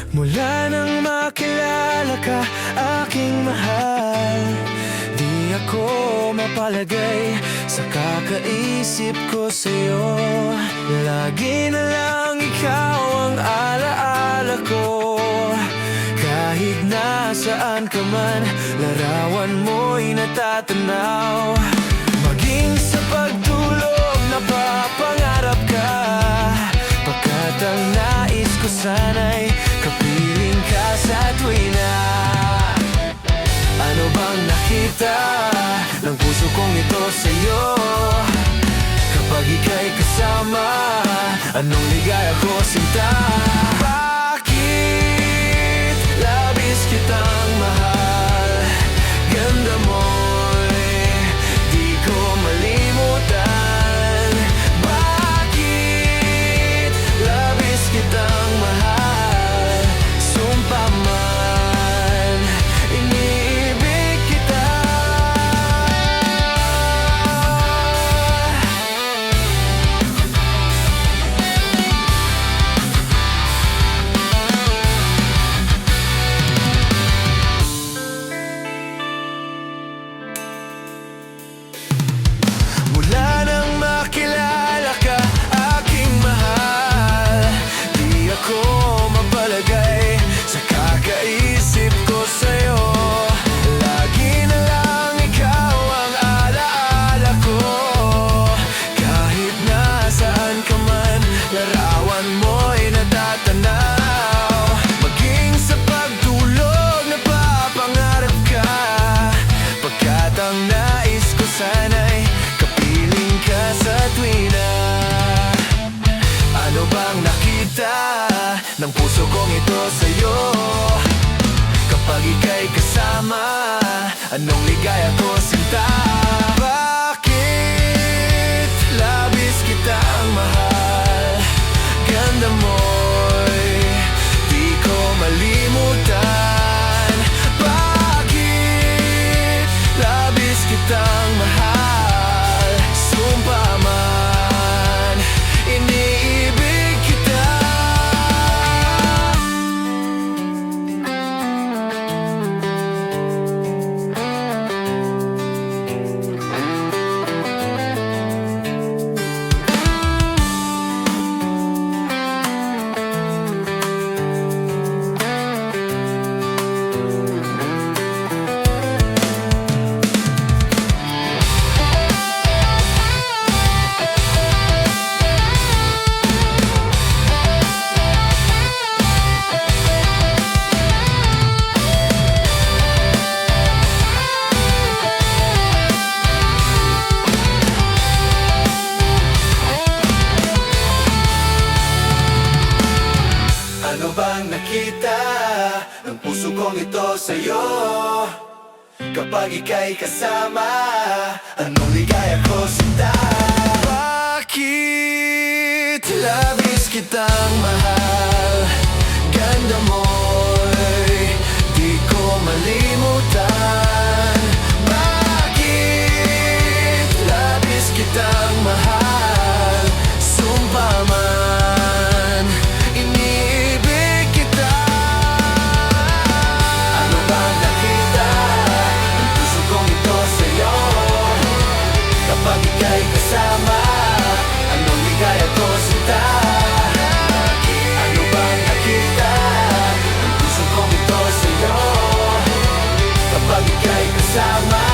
Mula nang makilala ka, aking mahal, di ako mapalagay sa kakaisip ko sa'yo. Lagi na lang ikaw ang alaala ko. Kahit nasaan ka man, larawan mo'y natatanaw. Maging sa pagtulog, napapangarap ka, pagkat ang nais ko sana'y kapiling ka sa tuwina. Ano bang nakita ng puso kong ito sa'yo? Kapag ika'y kasama, anong ligaya ko sinta? Bakit labis kitang mahal? Ganda mo'y di ko malimutan. Bakit labis kitang mahal? Sumpa man, iniibig kita. Mula nang makilala ka, aking mahal, di ako mapalagay sa kakaisip ko sa'yo. Lagi na lang ikaw ang alaala ko. Kahit nasaan ka man, larawan mo'y natatanaw. Maging sa pagtulog, napapangarap ka, pagkat ang nais ko sana'y kapiling ka sa tuwina. Ano bang nakita ng puso kong ito sa'yo? Kapag ika'y kasama, anong ligaya ko sinta? Bakit labis kitang mahal? Ganda mo'y di ko malimutan. Bakit labis kitang mahal? Sumpa man, iniibig kita. Ano bang nakita ng puso kong ito sa'yo? Kapag ika'y kasama, anong ligaya ko sinta? Bakit labis kitang mahal? Ganda mo'y di ko malimutan. Bakit labis kitang mahal? Sumpa man, iniibig kita. Ano bang nakita ng puso kong ito sa'yo? Kapag ika'y kasama, anong ligaya ko sinta? Ano bang nakita ng puso kong ito sa'yo? Kapag ika'y kasama,